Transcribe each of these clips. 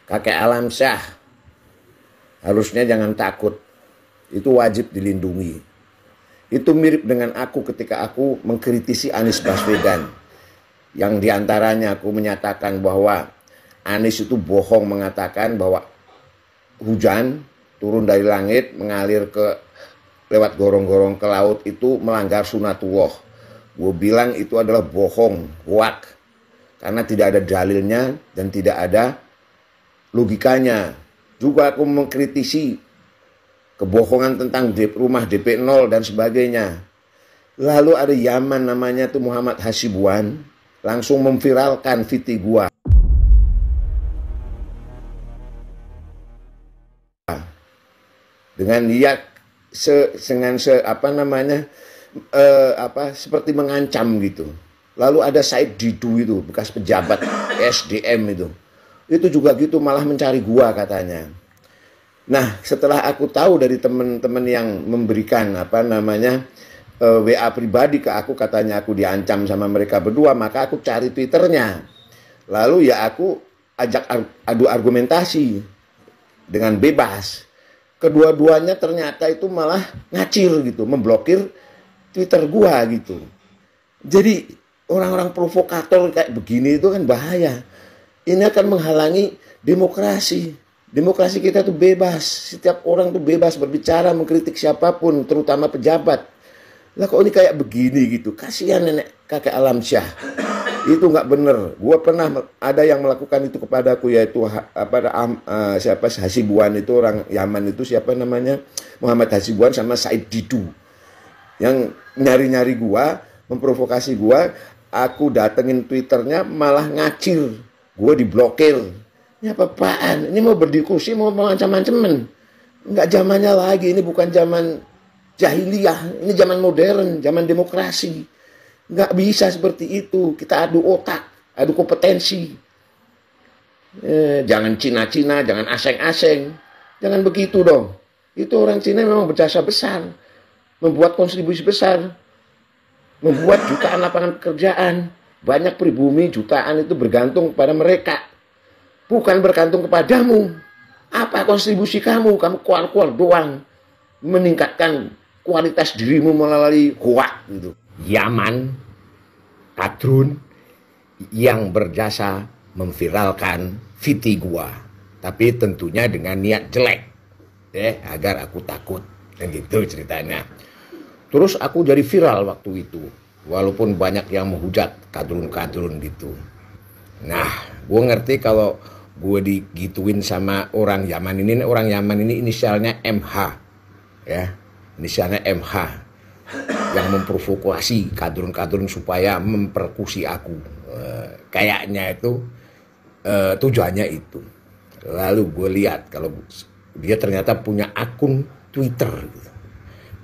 Kakek Alam Syah, harusnya jangan takut. Itu wajib dilindungi. Itu mirip dengan aku ketika aku mengkritisi Anies Baswedan. Yang diantaranya aku menyatakan bahwa Anies itu bohong mengatakan bahwa hujan turun dari langit mengalir lewat gorong-gorong ke laut itu melanggar sunatullah. Gue bilang itu adalah bohong, hoak. Karena tidak ada dalilnya dan tidak ada logikanya. Juga aku mengkritisi kebohongan tentang rumah DP 0 dan sebagainya. Lalu ada Yaman namanya tuh Muhammad Hasibuan langsung memviralkan VT gua. Dengan dia seperti mengancam gitu. Lalu ada Said Didu itu bekas pejabat SDM itu. Itu juga gitu malah mencari gua katanya. Nah, setelah aku tahu dari teman-teman yang memberikan WA pribadi ke aku, katanya aku diancam sama mereka berdua, maka aku cari Twitternya. Lalu ya aku ajak adu argumentasi dengan bebas. Kedua-duanya ternyata itu malah ngacir gitu, memblokir Twitter gua gitu. Jadi orang-orang provokator kayak begini itu kan bahaya. Ini akan menghalangi demokrasi. Demokrasi kita tuh bebas. Setiap orang tuh bebas berbicara, mengkritik siapapun, terutama pejabat. Lah kok ini kayak begini gitu. Kasihan nenek kakek Alam Syah. Itu nggak bener. Gua pernah ada yang melakukan itu kepadaku, yaitu Hasibuan itu, orang Yaman itu, siapa namanya, Muhammad Hasibuan sama Said Didu. Yang nyari-nyari gua, memprovokasi gua. Aku datengin Twitternya malah ngacir. Gua diblokir. Ini apa-apaan? Ini mau berdiskusi, mau ancam-ancaman. Enggak zamannya lagi. Ini bukan zaman jahiliyah. Ini zaman modern, zaman demokrasi. Enggak bisa seperti itu. Kita adu otak, adu kompetensi. Jangan Cina-Cina, jangan aseng-aseng. Jangan begitu dong. Itu orang Cina memang berjasa besar. Membuat kontribusi besar. Membuat jutaan lapangan pekerjaan. Banyak pribumi jutaan itu bergantung pada mereka. Bukan bergantung kepadamu. Apa kontribusi kamu? Kamu keluar-keluar doang. Meningkatkan kualitas dirimu melalui hoak gitu. Yaman, kadrun yang berjasa memviralkan VT gua. Tapi tentunya dengan niat jelek. Agar aku takut. Dan gitu ceritanya. Terus aku jadi viral waktu itu. Walaupun banyak yang menghujat kadrun-kadrun gitu. Nah, gue ngerti kalau gue digituin sama orang Yaman ini. Orang Yaman ini inisialnya MH. Ya, inisialnya MH. Yang memprovokasi kadrun-kadrun supaya memperkusi aku. Kayaknya itu tujuannya itu. Lalu gue lihat kalau dia ternyata punya akun Twitter gitu.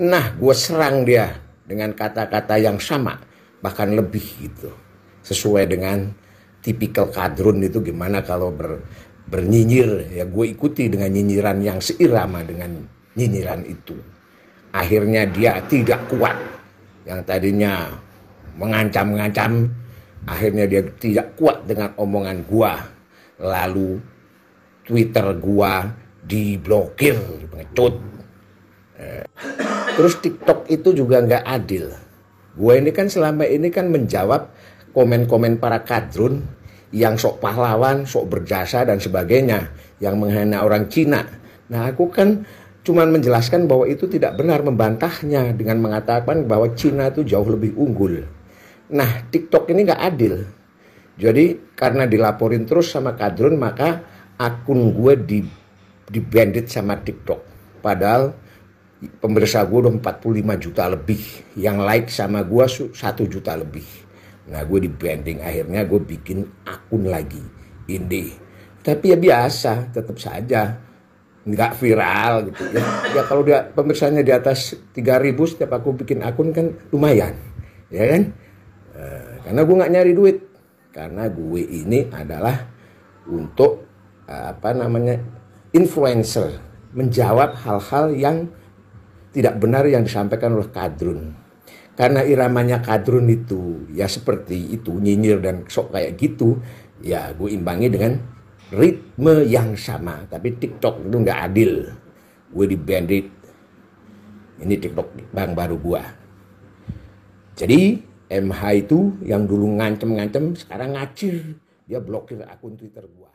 Nah, gue serang dia dengan kata-kata yang sama, bahkan lebih gitu. Sesuai dengan tipikal kadrun itu gimana kalau bernyinyir. Ya gue ikuti dengan nyinyiran yang seirama dengan nyinyiran itu. Akhirnya dia tidak kuat. Yang tadinya mengancam-ngancam, akhirnya dia tidak kuat dengan omongan gua. Lalu Twitter gua diblokir, pengecut. Terus TikTok itu juga nggak adil. Gue ini kan selama ini kan menjawab komen-komen para kadrun yang sok pahlawan, sok berjasa dan sebagainya, yang menghina orang Cina. Nah, aku kan cuman menjelaskan bahwa itu tidak benar, membantahnya dengan mengatakan bahwa Cina itu jauh lebih unggul. Nah, TikTok ini nggak adil. Jadi karena dilaporin terus sama kadrun, maka akun gue di-bandit sama TikTok. Padahal pemirsa gue udah 45 juta lebih, yang like sama gue 1 juta lebih. Nah, gue di-banding, akhirnya gue bikin akun lagi ini. Tapi ya biasa, tetap saja nggak viral gitu ya. Ya kalau dia pemirsanya di atas 3.000 setiap aku bikin akun kan lumayan, ya kan? Karena gue nggak nyari duit, karena gue ini adalah untuk influencer, menjawab hal-hal yang tidak benar yang disampaikan oleh kadrun. Karena iramanya kadrun itu ya seperti itu, nyinyir dan sok kayak gitu, ya gue imbangi dengan ritme yang sama. Tapi TikTok itu nggak adil. Gue di bandit. Ini TikTok bang baru gua. Jadi MH itu yang dulu ngancem-ngancem sekarang ngacir. Dia blokir akun Twitter gua.